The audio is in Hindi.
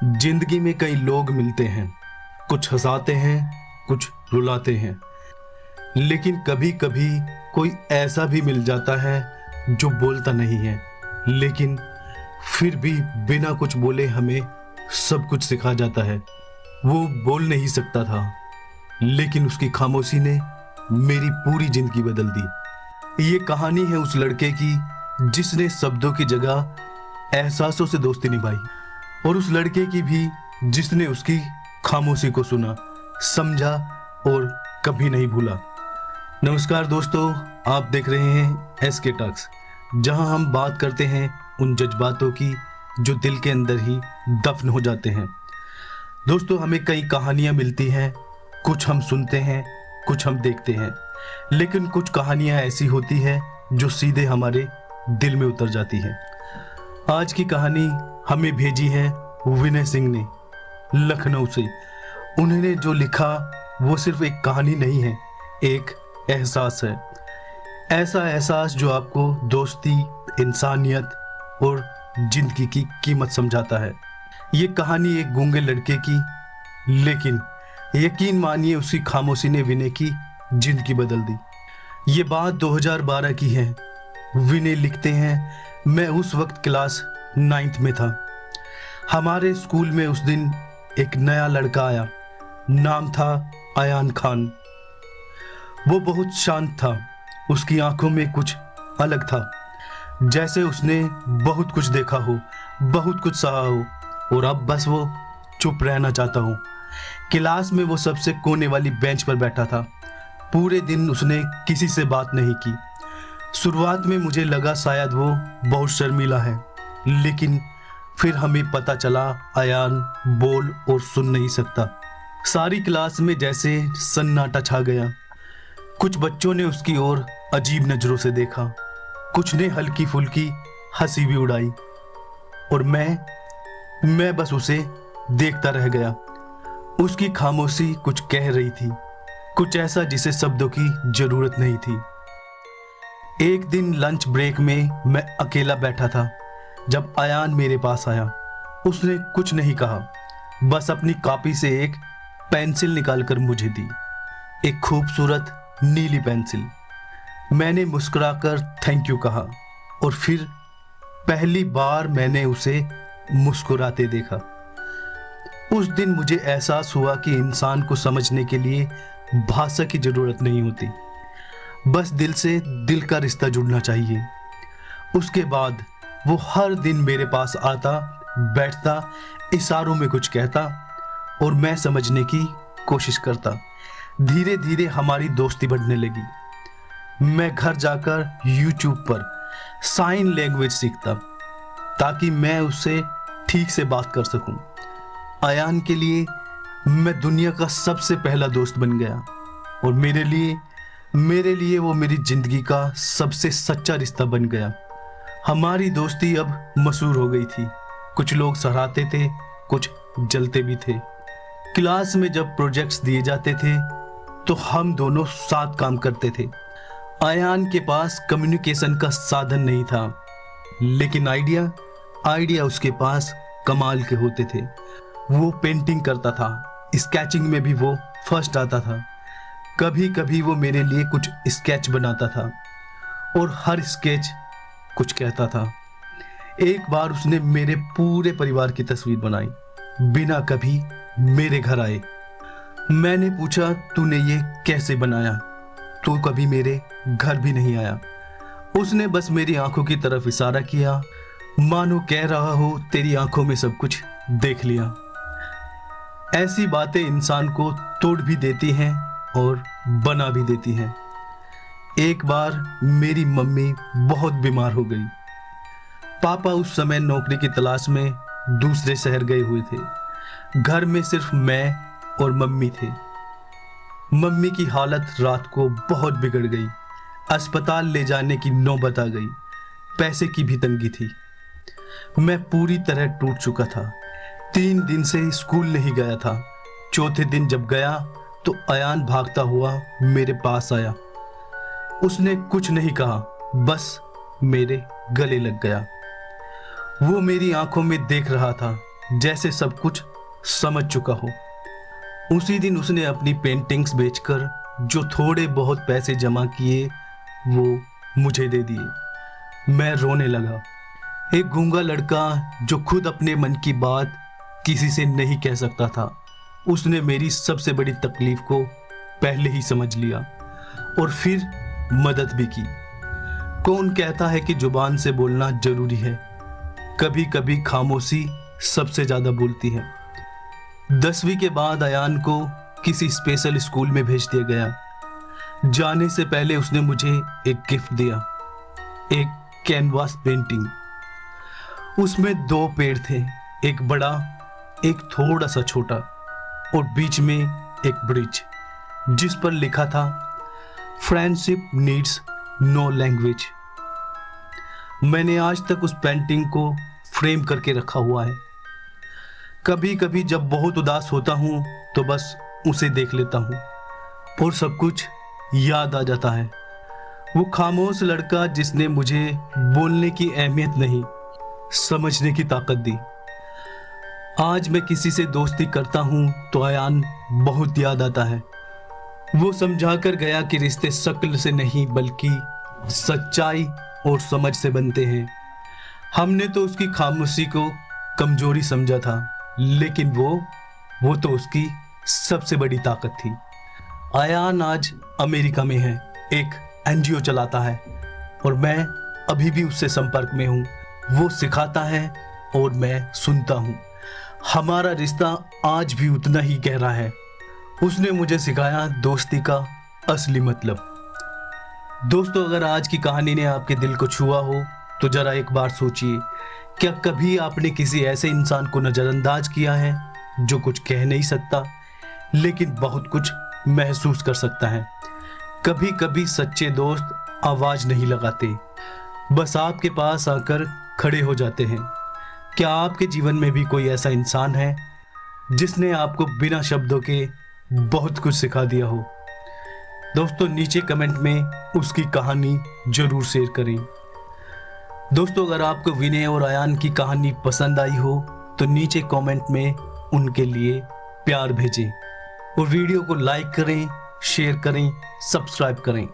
जिंदगी में कई लोग मिलते हैं, कुछ हंसाते हैं, कुछ रुलाते हैं, लेकिन कभी कभी कोई ऐसा भी मिल जाता है जो बोलता नहीं है, लेकिन फिर भी बिना कुछ बोले हमें सब कुछ सिखा जाता है। वो बोल नहीं सकता था, लेकिन उसकी खामोशी ने मेरी पूरी जिंदगी बदल दी। ये कहानी है उस लड़के की जिसने शब्दों की जगह एहसासों से दोस्ती निभाई, और उस लड़के की भी जिसने उसकी खामोशी को सुना, समझा और कभी नहीं भूला। नमस्कार दोस्तों, आप देख रहे हैं एसके टॉक्स, जहां हम बात करते हैं उन जज्बातों की जो दिल के अंदर ही दफन हो जाते हैं। दोस्तों, हमें कई कहानियां मिलती हैं, कुछ हम सुनते हैं, कुछ हम देखते हैं, लेकिन कुछ कहानियां ऐसी होती हैं जो सीधे हमारे दिल में उतर जाती हैं। आज की कहानी हमें भेजी है विनय सिंह ने, लखनऊ से। उन्होंने जो लिखा वो सिर्फ एक कहानी नहीं है, एक एहसास है। ऐसा एहसास जो आपको दोस्ती, इंसानियत और जिंदगी की कीमत समझाता है। ये कहानी एक गूंगे लड़के की, लेकिन यकीन मानिए उसकी खामोशी ने विनय की जिंदगी बदल दी। ये बात 2012 की है। विनय लिखते हैं, मैं उस वक्त क्लास 9th में था। हमारे स्कूल में उस दिन एक नया लड़का आया, नाम था अयान खान। वो बहुत शांत था, उसकी आंखों में कुछ अलग था, जैसे उसने बहुत कुछ देखा हो, बहुत कुछ सहा हो, और अब बस वो चुप रहना चाहता हो। क्लास में वो सबसे कोने वाली बेंच पर बैठा था। पूरे दिन उसने किसी से बात नहीं की। शुरुआत में मुझे लगा शायद वो बहुत शर्मीला है, लेकिन फिर हमें पता चला अयान बोल और सुन नहीं सकता। सारी क्लास में जैसे सन्नाटा छा गया। कुछ बच्चों ने उसकी ओर अजीब नजरों से देखा, कुछ ने हल्की फुल्की हंसी भी उड़ाई, और मैं बस उसे देखता रह गया। उसकी खामोशी कुछ कह रही थी, कुछ ऐसा जिसे शब्दों की जरूरत नहीं थी। एक दिन लंच ब्रेक में मैं अकेला बैठा था जब अयान मेरे पास आया। उसने कुछ नहीं कहा, बस अपनी कॉपी से एक पेंसिल निकालकर मुझे दी, एक खूबसूरत नीली पेंसिल। मैंने मुस्कुराकर थैंक यू कहा, और फिर पहली बार मैंने उसे मुस्कुराते देखा। उस दिन मुझे एहसास हुआ कि इंसान को समझने के लिए भाषा की जरूरत नहीं होती, बस दिल से दिल का रिश्ता जुड़ना चाहिए। उसके बाद वो हर दिन मेरे पास आता, बैठता, इशारों में कुछ कहता, और मैं समझने की कोशिश करता। धीरे धीरे हमारी दोस्ती बढ़ने लगी। मैं घर जाकर YouTube पर साइन लैंग्वेज सीखता, ताकि मैं उससे ठीक से बात कर सकूं। अयान के लिए मैं दुनिया का सबसे पहला दोस्त बन गया, और मेरे लिए वो मेरी जिंदगी का सबसे सच्चा रिश्ता बन गया। हमारी दोस्ती अब मशहूर हो गई थी। कुछ लोग सराहते थे, कुछ जलते भी थे। क्लास में जब प्रोजेक्ट्स दिए जाते थे तो हम दोनों साथ काम करते थे। अयान के पास कम्युनिकेशन का साधन नहीं था, लेकिन आइडिया उसके पास कमाल के होते थे। वो पेंटिंग करता था, स्केचिंग में भी वो फर्स्ट आता था। कभी कभी वो मेरे लिए कुछ स्केच बनाता था, और हर स्केच कुछ कहता था। एक बार उसने मेरे पूरे परिवार की तस्वीर बनाई, बिना कभी मेरे घर आए। मैंने पूछा, तूने ये कैसे बनाया? तू कभी मेरे घर भी नहीं आया। उसने बस मेरी आंखों की तरफ इशारा किया, मानो कह रहा हो तेरी आंखों में सब कुछ देख लिया। ऐसी बातें इंसान को तोड़ भी देती हैं और बना भी देती हैं। एक बार मेरी मम्मी बहुत बीमार हो गई। पापा उस समय नौकरी की तलाश में दूसरे शहर गए हुए थे। घर में सिर्फ मैं और मम्मी थे। मम्मी की हालत रात को बहुत बिगड़ गई। अस्पताल ले जाने की नौबत आ गई। पैसे की भी तंगी थी। मैं पूरी तरह टूट चुका था। 3 दिन से स्कूल नहीं गया था। चौथे दिन जब गया तो अयान भागता हुआ मेरे पास आया। उसने कुछ नहीं कहा, बस मेरे गले लग गया। वो मेरी आंखों में देख रहा था, जैसे सब कुछ समझ चुका हो। उसी दिन उसने अपनी पेंटिंग्स बेचकर जो थोड़े बहुत पैसे जमा किए वो मुझे दे दिए। मैं रोने लगा। एक गूंगा लड़का जो खुद अपने मन की बात किसी से नहीं कह सकता था, उसने मेरी सबसे बड़ी तकलीफ को पहले ही समझ लिया और फिर मदद भी की। कौन कहता है कि जुबान से बोलना जरूरी है? कभी कभी खामोशी सबसे ज्यादा बोलती है। 10वीं के बाद अयान को किसी स्पेशल स्कूल में भेज दिया गया। जाने से पहले उसने मुझे एक गिफ्ट दिया, एक कैनवास पेंटिंग। उसमें 2 पेड़ थे, एक बड़ा एक थोड़ा सा छोटा, और बीच में एक ब्रिज जिस पर लिखा था फ्रेंडशिप नीड्स नो लैंग्वेज। मैंने आज तक उस पेंटिंग को फ्रेम करके रखा हुआ है। कभी कभी जब बहुत उदास होता हूँ तो बस उसे देख लेता हूँ और सब कुछ याद आ जाता है। वो खामोश लड़का जिसने मुझे बोलने की अहमियत नहीं, समझने की ताकत दी। आज मैं किसी से दोस्ती करता हूँ तो अयान बहुत याद आता है। वो समझा कर गया कि रिश्ते शक्ल से नहीं बल्कि सच्चाई और समझ से बनते हैं। हमने तो उसकी खामोशी को कमजोरी समझा था, लेकिन वो तो उसकी सबसे बड़ी ताकत थी। अयान आज अमेरिका में है, एक एनजीओ चलाता है और मैं अभी भी उससे संपर्क में हूँ। वो सिखाता है और मैं सुनता हूँ। हमारा रिश्ता आज भी उतना ही गहरा है। उसने मुझे सिखाया दोस्ती का असली मतलब। दोस्तों, अगर आज की कहानी ने आपके दिल को छुआ हो तो जरा एक बार सोचिए, क्या कभी आपने किसी ऐसे इंसान को नजरअंदाज किया है जो कुछ कह नहीं सकता लेकिन बहुत कुछ महसूस कर सकता है? कभी कभी सच्चे दोस्त आवाज नहीं लगाते, बस आपके पास आकर खड़े हो जाते हैं। क्या आपके जीवन में भी कोई ऐसा इंसान है जिसने आपको बिना शब्दों के बहुत कुछ सिखा दिया हो? दोस्तों, नीचे कमेंट में उसकी कहानी जरूर शेयर करें। दोस्तों, अगर आपको विनय और अयान की कहानी पसंद आई हो तो नीचे कमेंट में उनके लिए प्यार भेजें और वीडियो को लाइक करें, शेयर करें, सब्सक्राइब करें।